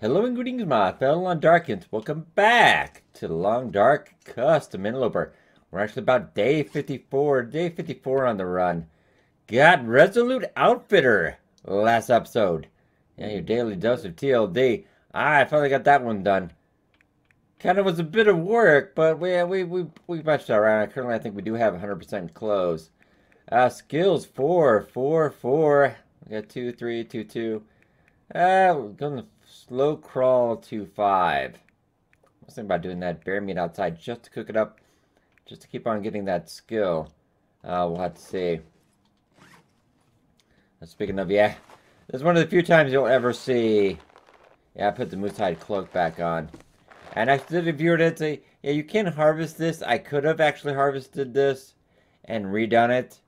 Hello and greetings, my fellow Long Darkins. Welcome back to the Long Dark Custom Interloper. We're actually about day 54 on the run. Got Resolute Outfitter last episode. Yeah, your daily dose of TLD. I finally got that one done. Kind of was a bit of work, but we matched that around. Currently, I think we do have 100% close. Skills 4, 4, 4. We got 2, 3, 2, 2. We're going to slow crawl to 5. I was thinking about doing that bear meat outside just to cook it up, just to keep on getting that skill. We'll have to see. Speaking of, yeah, this is one of the few times you'll ever see. Yeah, I put the moose hide cloak back on. And I did a viewer did say, yeah, you can harvest this. I could have actually harvested this and redone it,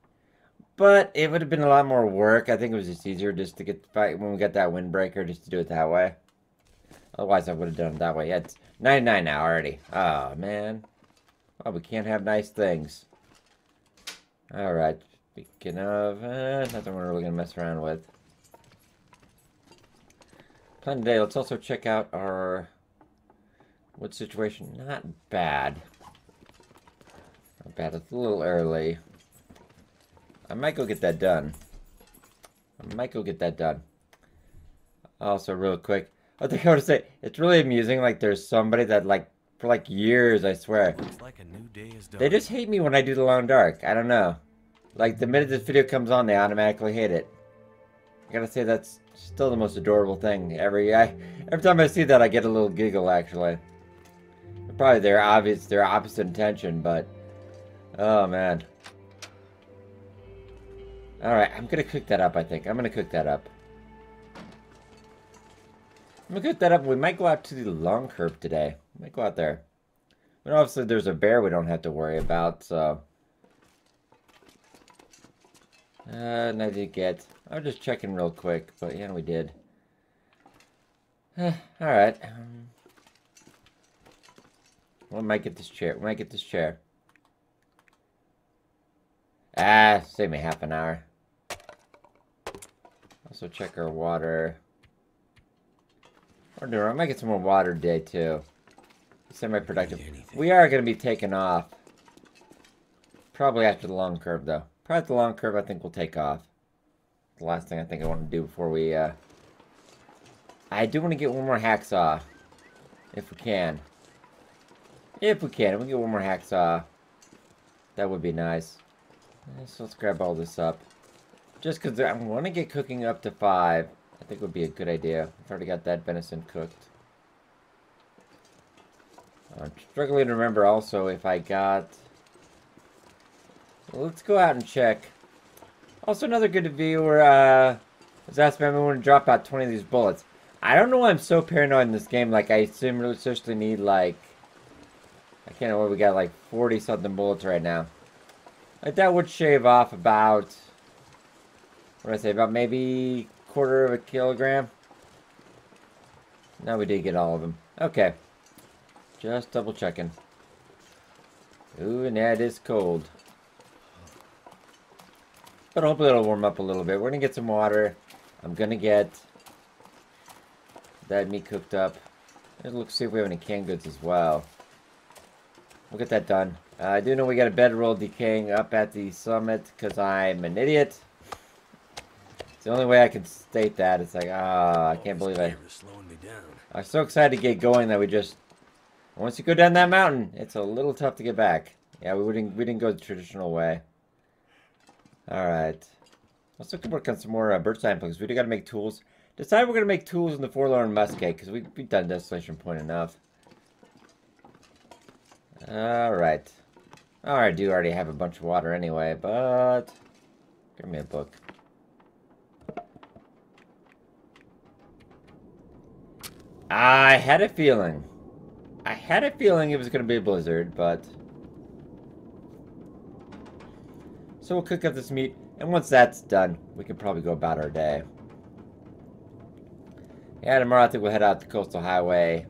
but it would have been a lot more work. I think it was just easier just to get the fight when we got that windbreaker, just to do it that way. Otherwise, I would have done it that way. Yeah, it's 99 now already. Oh, man. Well, we can't have nice things. Alright. Speaking of, nothing we're really going to mess around with. Plan today. Let's also check out our wood situation. Not bad. Not bad. It's a little early. I might go get that done. Also, real quick, I think I want to say, it's really amusing, like, there's somebody that, like, for, like, years, I swear, It's like a new day is done. they just hate me when I do the Long Dark. I don't know. Like, the minute this video comes on, they automatically hate it. I gotta say, that's still the most adorable thing. Every time I see that, I get a little giggle, actually. Probably their opposite intention, but, oh, man. Alright, I'm gonna cook that up, I think. I'm gonna cook that up. We might go out to the long curve today. We might go out there. But obviously there's a bear we don't have to worry about, so. I did get. I was just checking real quick, but yeah, we did. Alright. We might get this chair. Save me half an hour. Also check our water. I might get some more water today too. Semi-productive. We are going to be taking off. Probably after the long curve though. Probably at the long curve I think we'll take off. The last thing I think I want to do before we I do want to get one more hacksaw. If we can. If we can get one more hacksaw. That would be nice. So let's grab all this up. Just because I want to get cooking up to 5. I think would be a good idea. I've already got that venison cooked. I'm struggling to remember also if I got... Well, let's go out and check. Also, another good viewer was asking me if I want to drop out 20 of these bullets. I don't know why I'm so paranoid in this game. Like, I assume really seriously need, like... I can't know what we got, like 40-something bullets right now. Like, that would shave off about... What did I say? About maybe... quarter of a kilogram. Now we did get all of them. Okay. Just double checking. Ooh, and that is cold. But hopefully it'll warm up a little bit. We're gonna get some water. I'm gonna get that meat cooked up. Let's see if we have any canned goods as well. We'll get that done. I do know we got a bedroll decaying up at the summit because I'm an idiot. It's the only way I can state that. It's like, I can't believe I was so excited to get going that we just... Once you go down that mountain, it's a little tough to get back. Yeah, we didn't go the traditional way. Alright. Let's look to work on some more bird sign plugs. We do got to make tools. Decided we're going to make tools in the forlorn musket, because we've done Desolation Point enough. Alright. I do already have a bunch of water anyway, but... Give me a book. I had a feeling. It was going to be a blizzard, but... So we'll cook up this meat, and once that's done, we can probably go about our day. Yeah, tomorrow I think we'll head out the coastal highway.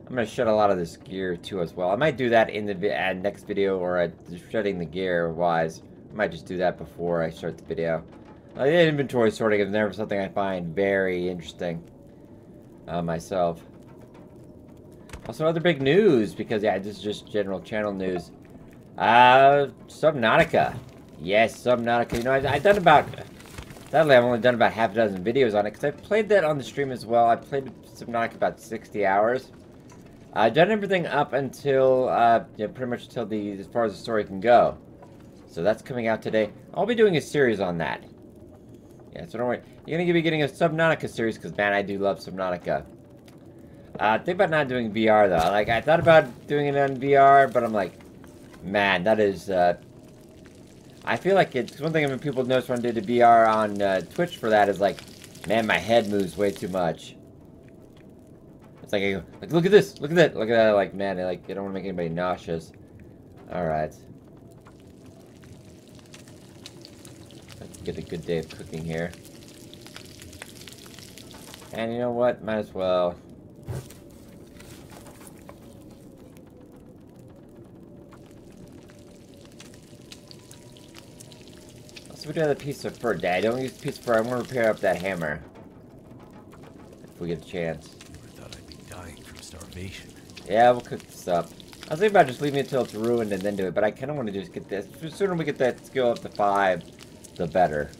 I'm going to shed a lot of this gear, too, as well. I might do that in the next video, or shedding the gear-wise. I might just do that before I start the video. The inventory sorting is never something I find very interesting. myself. Also, other big news, because, yeah, this is just general channel news. Subnautica. Yes, Subnautica. You know, I've done about... Sadly, I've only done about half a dozen videos on it, because I've played that on the stream as well. I played Subnautica about 60 hours. I've done everything up until, you know, pretty much until as far as the story can go. So that's coming out today. I'll be doing a series on that. Yeah, so don't worry. You're going to be getting a Subnautica series, because, man, I do love Subnautica. Think about not doing VR, though. Like, I thought about doing it on VR, but I'm like, man, that is, I feel like it's one thing when people notice when I did the VR on Twitch for that is like, man, my head moves way too much. It's like, I go, like, look at this, look at that, look at that, like, man, I don't want to make anybody nauseous. Alright. Let's get a good day of cooking here. And you know what, might as well. We do have a piece of fur. Dad, don't use a piece of fur. I want to repair up that hammer. If we get a chance. I thought I'd be dying from starvation. Yeah, we'll cook this up. I was thinking about just leaving it until it's ruined and then do it, but I kind of want to just get this. The sooner we get that skill up to 5, the better.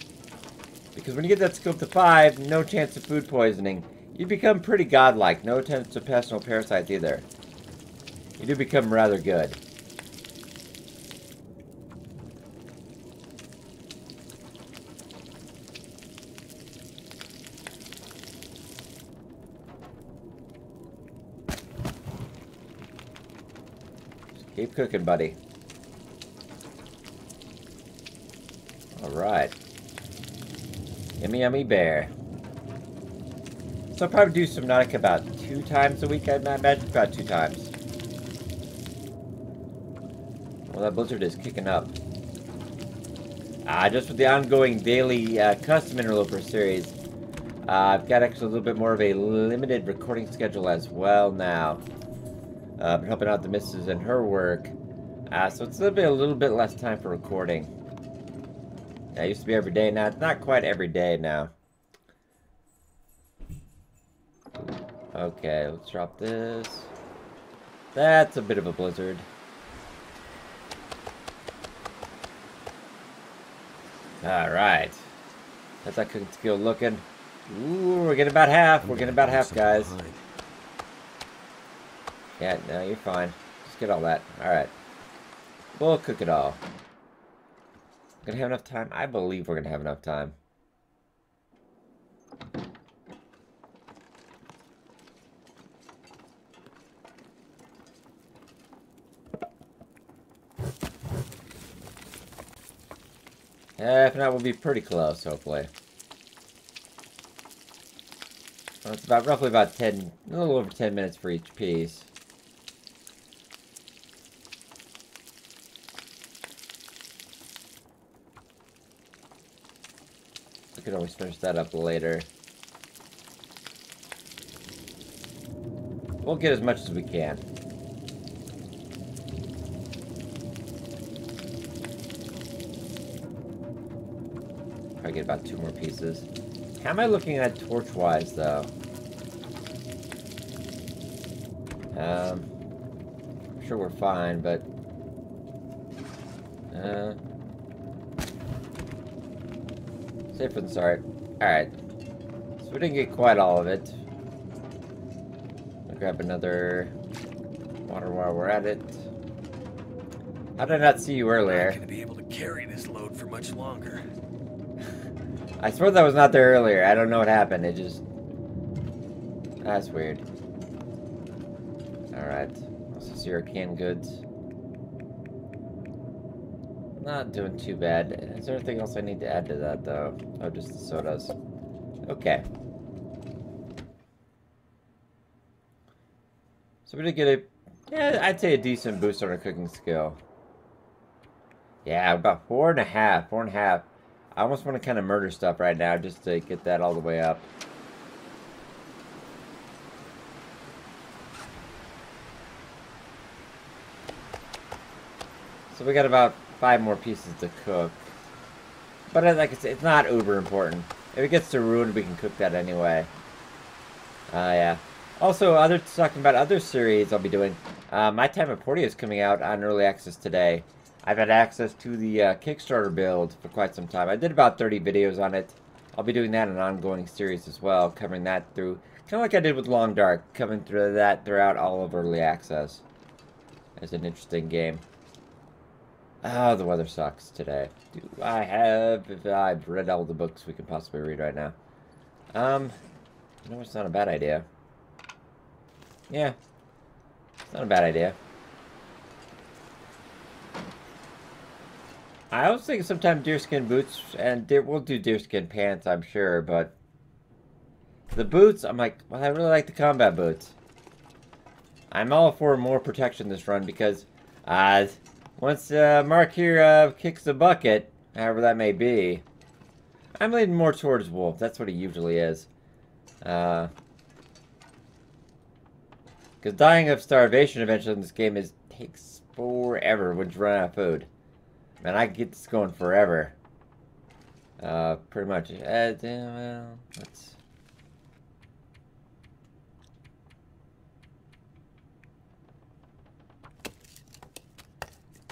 Because when you get that skill up to 5, no chance of food poisoning. You become pretty godlike. No chance of personal parasites either. You do become rather good. Keep cooking, buddy. Alright. Yummy, yummy bear. So I'll probably do Subnautica about 2 times a week, I imagine. About 2 times. Well, that blizzard is kicking up. Just with the ongoing daily custom Interloper series, I've got actually a little bit more of a limited recording schedule as well now. Been helping out the missus and her work. So it's a little bit less time for recording. Yeah, it used to be every day. Now it's not quite every day now. Okay, let's drop this. That's a bit of a blizzard. Alright. How's that cooking skill looking? Ooh, we're getting about half. We're getting about half, guys. Yeah, no, you're fine. Just get all that. Alright. We'll cook it all. Gonna have enough time? I believe we're gonna have enough time. If not, we'll be pretty close, hopefully. Well, it's about roughly about 10, a little over 10 minutes for each piece. We could always finish that up later. We'll get as much as we can. Probably get about 2 more pieces. How am I looking at torch-wise, though? I'm sure we're fine, but... safer than sorry. Alright. So we didn't get quite all of it. I'll grab another water while we're at it. How did I not see you earlier? I'm not gonna be able to carry this load for much longer. I swear that was not there earlier. I don't know what happened. It just... That's weird. Alright. This is your canned goods. Not doing too bad. Is there anything else I need to add to that, though? Oh, just the sodas. Okay. So we did get a... Yeah, I'd say a decent boost on our cooking skill. Yeah, about 4.5. 4.5. I almost want to kind of murder stuff right now just to get that all the way up. So we got about 5 more pieces to cook. But like I said, it's not uber important. If it gets to ruin, we can cook that anyway. Yeah. Also, talking about other series I'll be doing. My Time at Portia is coming out on early access today. I've had access to the Kickstarter build for quite some time. I did about 30 videos on it. I'll be doing that in an ongoing series as well, covering that through, kind of like I did with Long Dark, coming through that throughout all of early access. It's an interesting game. Oh, the weather sucks today. I've read all the books we can possibly read right now. You know, it's not a bad idea. Yeah, it's not a bad idea. I was thinking sometime deerskin boots, and we'll do deerskin pants, I'm sure, but the boots, I'm like, well, I really like the combat boots. I'm all for more protection this run because once Mark here kicks the bucket, however that may be, I'm leaning more towards Wolf. That's what he usually is. Because dying of starvation eventually in this game takes forever when you run out of food. Man, I can get this going forever. Pretty much. Well,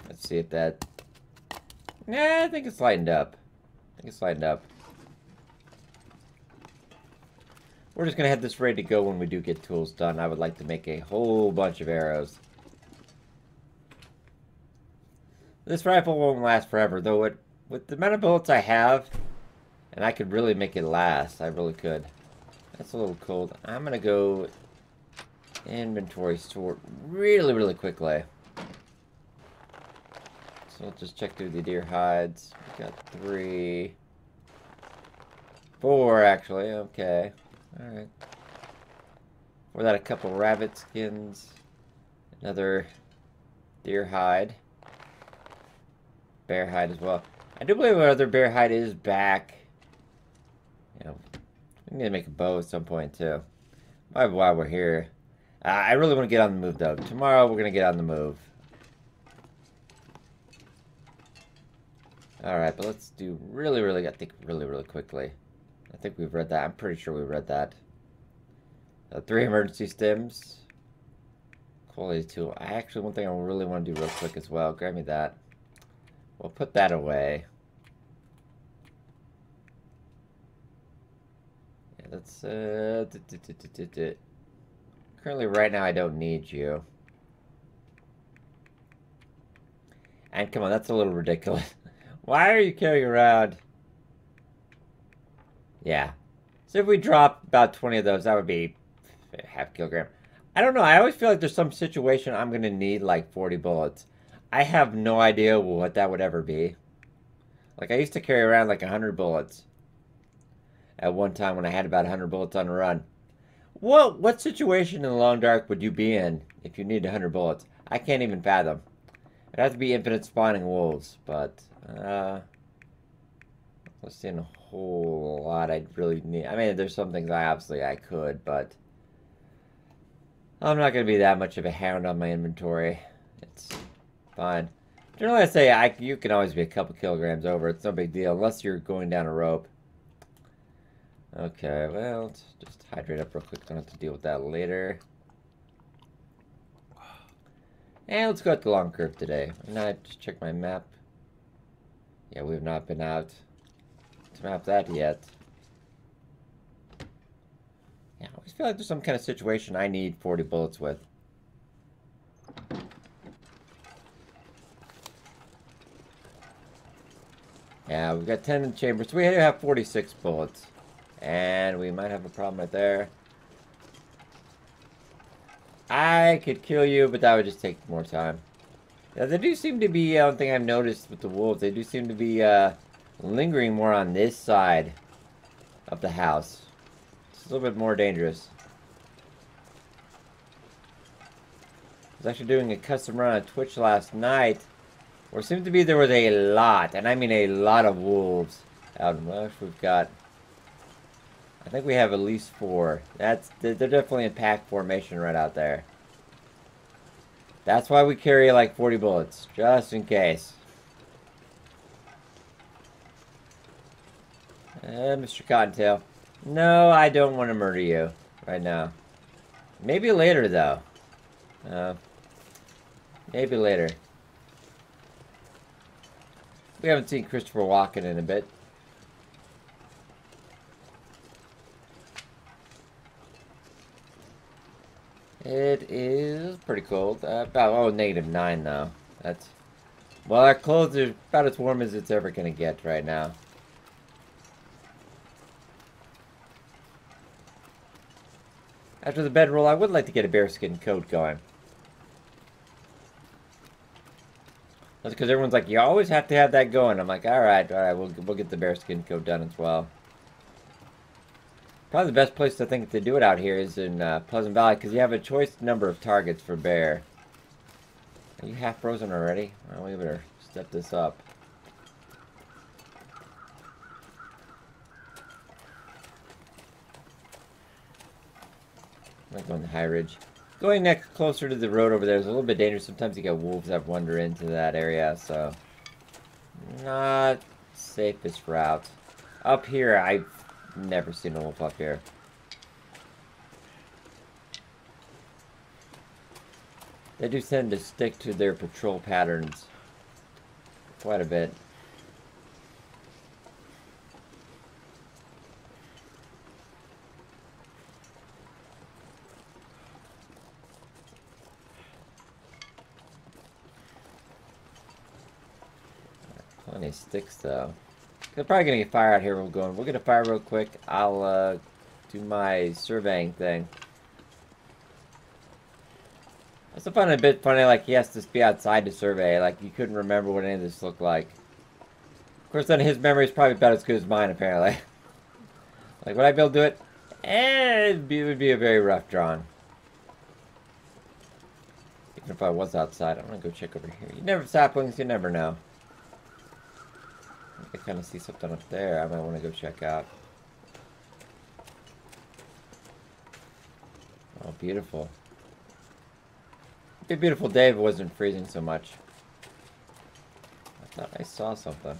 let's see if that... Yeah, I think it's lightened up. We're just gonna have this ready to go when we do get tools done. I would like to make a whole bunch of arrows. This rifle won't last forever, though. With the amount of bullets I have, and I could really make it last. I really could. That's a little cold. I'm gonna go inventory sort really, really quickly. So let's just check through the deer hides. We got 3, 4 actually. Okay. All right. For that, a couple rabbit skins, another deer hide. Bear hide as well. I do believe our other bear hide is back. You know, we need to make a bow at some point too. While we're here, I really want to get on the move though. Tomorrow we're gonna get on the move. All right, but let's do really quickly. I think we've read that. I'm pretty sure we read that. 3 emergency stims. Quality 2. One thing I really want to do real quick as well. Grab me that. We'll put that away. Yeah, that's currently right now I don't need you. And come on, that's a little ridiculous. Why are you carrying around? Yeah. So if we drop about 20 of those, that would be half kilogram. I don't know. I always feel like there's some situation I'm going to need like 40 bullets. I have no idea what that would ever be. Like, I used to carry around like 100 bullets. At one time when I had about 100 bullets on a run. What situation in the Long Dark would you be in if you need 100 bullets? I can't even fathom. It'd have to be infinite spawning wolves, but... let's see, a whole lot I'd really need. I mean, there's some things I could, but... I'm not going to be that much of a hound on my inventory. It's fine. Generally, I say you can always be a couple kilograms over. It's no big deal, unless you're going down a rope. Okay, well, let's just hydrate up real quick. Don't have to deal with that later. And let's go at the long curve today. And I just check my map. Yeah, we have not been out to map that yet. Yeah, I always feel like there's some kind of situation I need 40 bullets with. Yeah, we've got 10 in the chamber, so we have 46 bullets. And we might have a problem right there. I could kill you, but that would just take more time. Now, they do seem to be, one thing I've noticed with the wolves, they do seem to be lingering more on this side of the house. It's a little bit more dangerous. I was actually doing a custom run on Twitch last night, where it seemed to be there was a lot, and I mean a lot of wolves out in Rush. We've got... I think we have at least 4. They're definitely in pack formation right out there. That's why we carry like 40 bullets, just in case. Mr. Cottontail. No, I don't want to murder you. right now. Maybe later, though. Maybe later. We haven't seen Christopher Walken in a bit. It is pretty cold. About, -9 though. That's... Well, our clothes are about as warm as it's ever going to get right now. After the bedroll, I would like to get a bearskin coat going. That's because everyone's like, you always have to have that going. I'm like, alright, we'll get the bearskin coat done as well. Probably the best place to think to do it out here is in Pleasant Valley, because you have a choice number of targets for bear. Are you half frozen already? Well, we better step this up. I'm going the high ridge. Going next closer to the road over there is a little bit dangerous. Sometimes you get wolves that wander into that area, so not safest route. Up here, I've never seen a wolf up here. They do tend to stick to their patrol patterns quite a bit. Plenty of sticks though. They're probably gonna get fire out here. We'll get a fire real quick. I'll do my surveying thing. I find it a bit funny, like, he has to be outside to survey. Like, you couldn't remember what any of this looked like. Of course, then his memory is probably about as good as mine, apparently. Like, would I be able to do it? It would be a very rough drawing. Even if I was outside. I'm gonna go check over here. You never saplings, you never know. I kind of see something up there I might want to go check out. Oh, beautiful. It'd be a beautiful day if it wasn't freezing so much. I thought I saw something.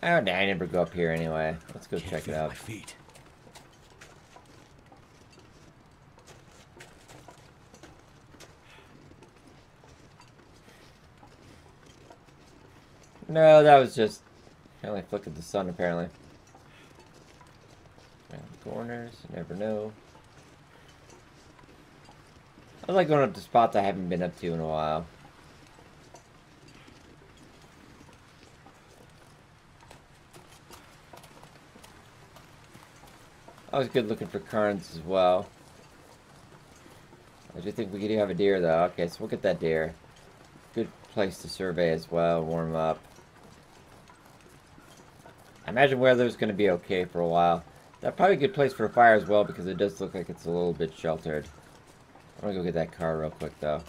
Oh, I never go up here anyway. Let's go check it out. My feet. No, that was just kind of like flick of the sun, apparently. Around the corners, you never know. I like going up to spots I haven't been up to in a while. Always good looking for currents as well. I do think we could have a deer though. Okay, so we'll get that deer. Good place to survey as well, warm up. I imagine weather's going to be okay for a while. That's probably a good place for a fire as well because it does look like it's a little bit sheltered. I'm going to go get that car real quick though.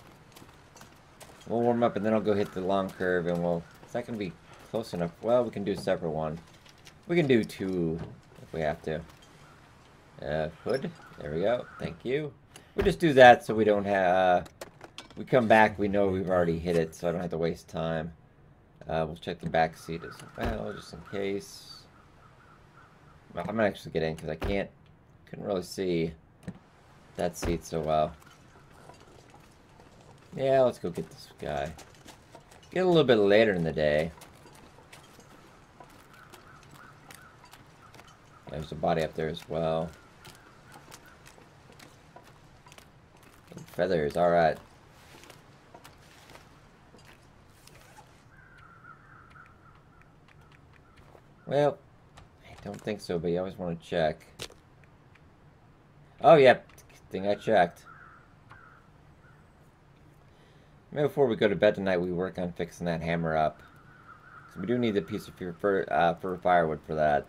We'll warm up and then I'll go hit the long curve and we'll... Is that going to be close enough? Well, we can do a separate one. We can do two if we have to. Hood. There we go. Thank you. We'll just do that so we don't have... we come back, we know we've already hit it, so I don't have to waste time. We'll check the back seat as well, just in case. Well, I'm gonna actually get in because I couldn't really see that seat so well. Yeah, let's go get this guy. Get a little bit later in the day. There's a body up there as well. Feathers, alright. Well, I don't think so, but you always want to check. Oh, yeah, thing I checked. Maybe before we go to bed tonight, we work on fixing that hammer up. So we do need a piece of for firewood for that.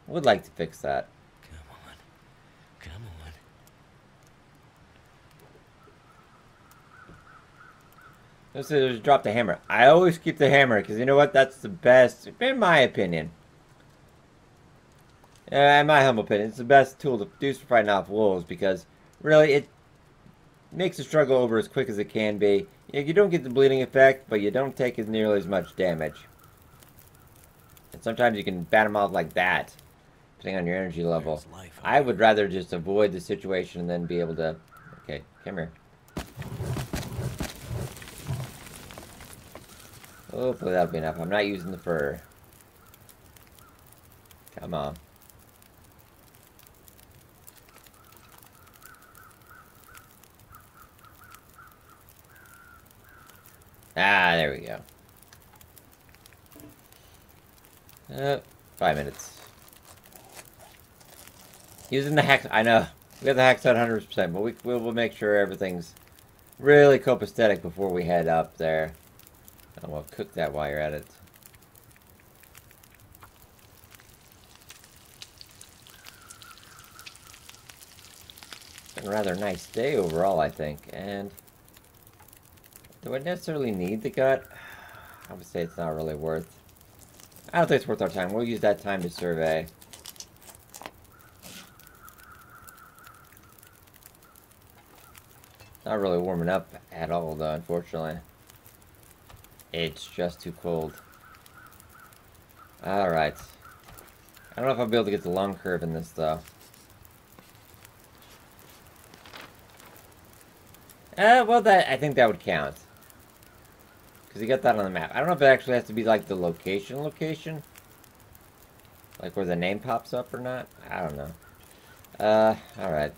Would like to fix that. Come on. Come on. Let's say just drop the hammer. I always keep the hammer because you know what? That's the best, in my opinion. In my humble opinion, it's the best tool to use for fighting off wolves because really it makes the struggle over as quick as it can be. You don't get the bleeding effect, but you don't take as nearly as much damage. And sometimes you can bat them off like that, depending on your energy level. There's life I would rather just avoid the situation and then be able to... Okay, come here. Hopefully that'll be enough. I'm not using the fur. Come on. Ah, there we go. 5 minutes. Using the hack... I know. We got the hacksaw 100%, but we'll make sure everything's really copacetic before we head up there. And we'll cook that while you're at it. Been a rather nice day overall, I think. And do I necessarily need the gut? I would say it's not really worth. I don't think it's worth our time. We'll use that time to survey. Not really warming up at all, though, unfortunately. It's just too cold. Alright. I don't know if I'll be able to get the long curve in this, though. Well, I think that would count. Because you got that on the map. I don't know if it actually has to be, like, the location. Like, where the name pops up or not. I don't know. Alright.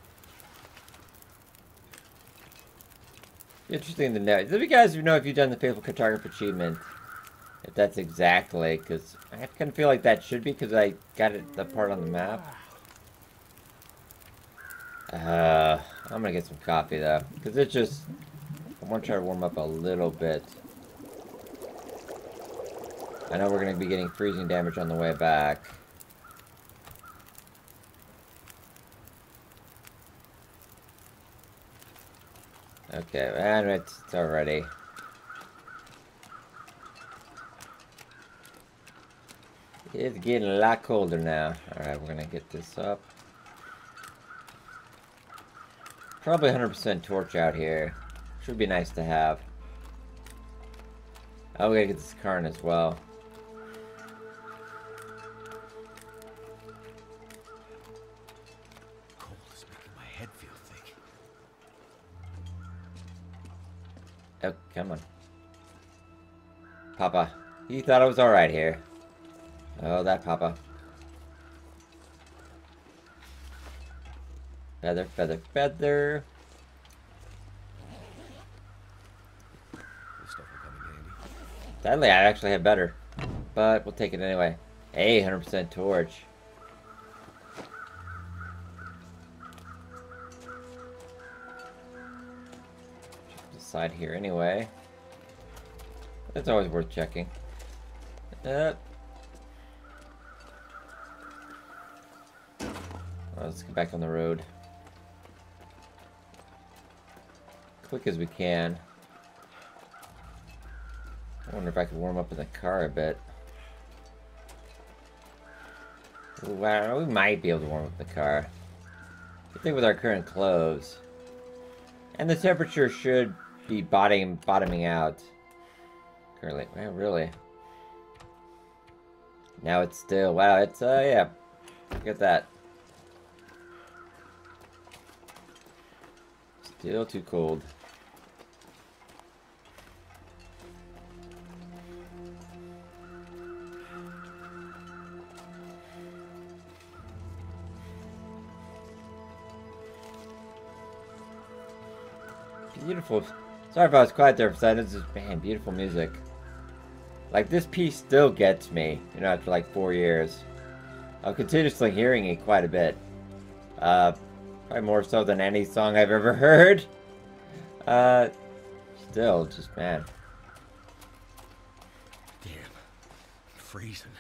Interesting to know. If you guys know if you've done the Faithful Cartographer achievement, if that's exactly, because I kind of feel like that should be, because I got it, the part on the map. I'm gonna get some coffee, though, because it's just, I want to try to warm up a little bit. I know we're going to be getting freezing damage on the way back. Okay, and it's already. It's getting a lot colder now. Alright, we're going to get this up. Probably 100% torch out here. Should be nice to have. Oh, we gotta get this Karn as well. Cold is making my head feel thick. Oh, come on. Papa. You thought I was alright here. Oh, that Papa. Feather, feather, feather. This stuff will come in handy. Sadly, I actually have better. But we'll take it anyway. Hey, 100% torch. Check the side here anyway. That's always worth checking. Let's get back on the road. Quick as we can. I wonder if I could warm up in the car a bit. Ooh, wow, we might be able to warm up the car. I think with our current clothes. And the temperature should be bottoming out. Currently, wow, really? Now it's still, wow, it's, yeah. Look at that. Still too cold. Beautiful. Sorry if I was quiet there for a second. It's just, man, beautiful music. Like, this piece still gets me, you know, after like 4 years. I'm continuously hearing it quite a bit. Probably more so than any song I've ever heard. Still, just, man. Damn. I'm freezing.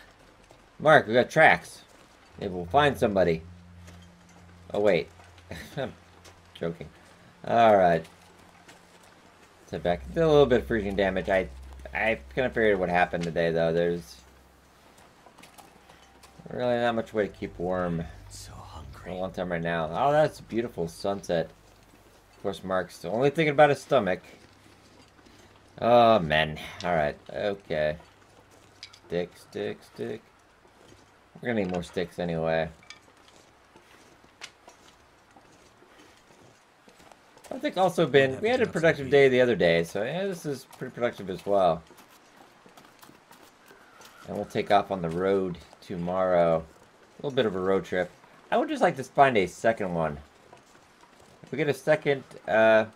Mark, we got tracks. Maybe we'll find somebody. Oh, wait. I'm joking. Alright. Step back. Did a little bit of freezing damage. I kind of figured what happened today, though. There's really not much way to keep warm So for hungry. a long time right now. Oh, that's a beautiful sunset. Of course, Mark's only thinking about his stomach. Oh, man. Alright. Okay. Stick, stick, stick. We're gonna need more sticks anyway. I think also we had a productive day the other day, so yeah, this is pretty productive as well. And we'll take off on the road tomorrow. A little bit of a road trip. I would just like to find a second one. If we get a second, second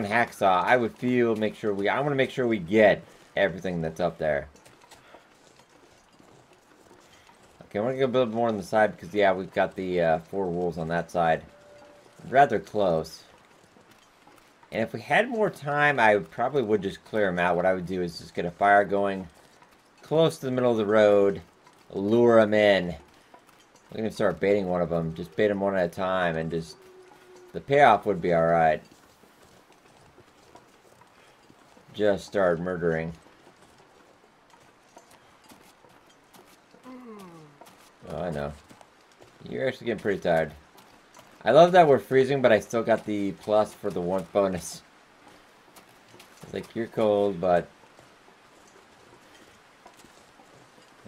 hacksaw, I would I want to make sure we get everything that's up there. Okay, I'm gonna go build more on the side because, yeah, we've got the 4 wolves on that side. Rather close. And if we had more time, I probably would just clear them out. What I would do is just get a fire going close to the middle of the road, lure them in. We're gonna start baiting one of them. Just bait them one at a time, and just the payoff would be all right. Just start murdering. Oh, I know. You're actually getting pretty tired. I love that we're freezing, but I still got the plus for the warmth bonus. It's like, you're cold, but...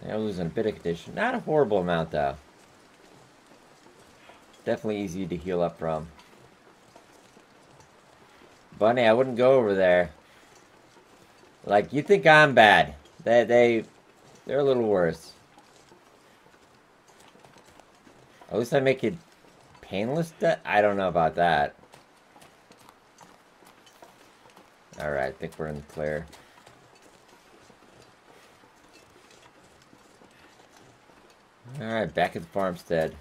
I'm losing a bit of condition. Not a horrible amount, though. Definitely easy to heal up from. Bunny, I wouldn't go over there. Like, you think I'm bad. They're a little worse. At least I make it painless. I don't know about that. Alright, I think we're in the clear. Alright, back at the farmstead.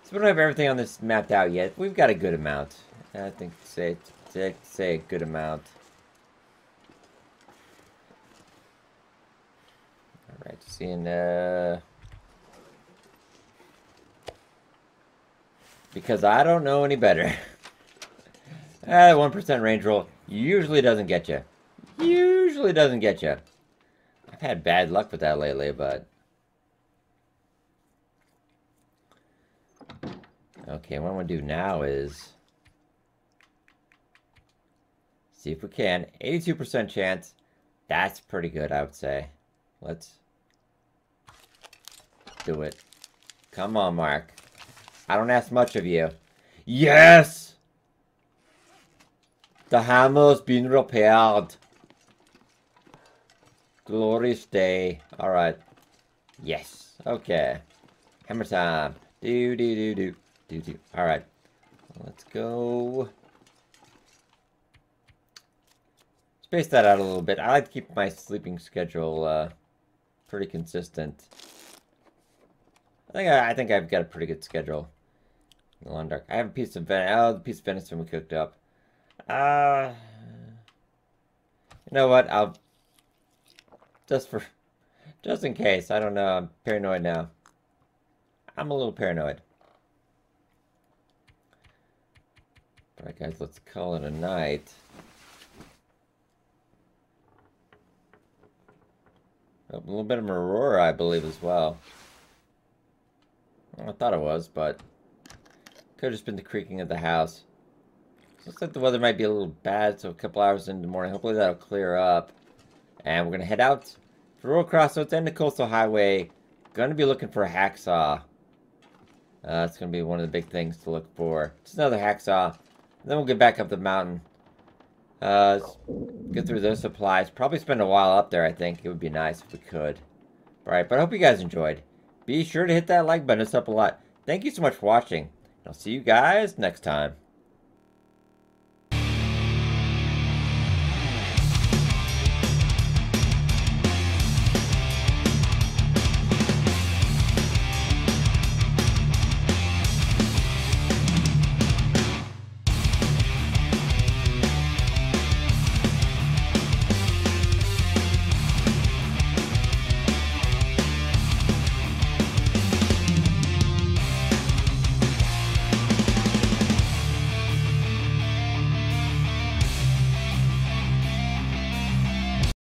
So we don't have everything on this mapped out yet. We've got a good amount. I think say a good amount. Alright, seeing because I don't know any better. 1% range roll usually doesn't get you. Usually doesn't get you. I've had bad luck with that lately, but... Okay, what I'm going to do now is... see if we can. 82% chance. That's pretty good, I would say. Let's... do it. Come on, Mark. I don't ask much of you. Yes! The hammer's been repaired. Glorious day. Alright. Yes. Okay. Hammer time. Do. Alright. Let's go. Space that out a little bit. I like to keep my sleeping schedule pretty consistent. I think I've got a pretty good schedule. Long dark. I have a piece of the piece of venison we cooked up. You know what? I'll just in case. I don't know. I'm paranoid now. I'm a little paranoid. Alright, guys. Let's call it a night. Oh, a little bit of Aurora, I believe, as well. I thought it was, but could have just been the creaking of the house. Looks like the weather might be a little bad, so a couple hours into the morning. Hopefully that'll clear up. And we're going to head out for Rural Crossroads and the Coastal Highway. Going to be looking for a hacksaw. It's going to be one of the big things to look for. Just another hacksaw. Then we'll get back up the mountain. Get through those supplies. Probably spend a while up there, I think. It would be nice if we could. Alright, but I hope you guys enjoyed. Be sure to hit that like button. It's up a lot. Thank you so much for watching. I'll see you guys next time.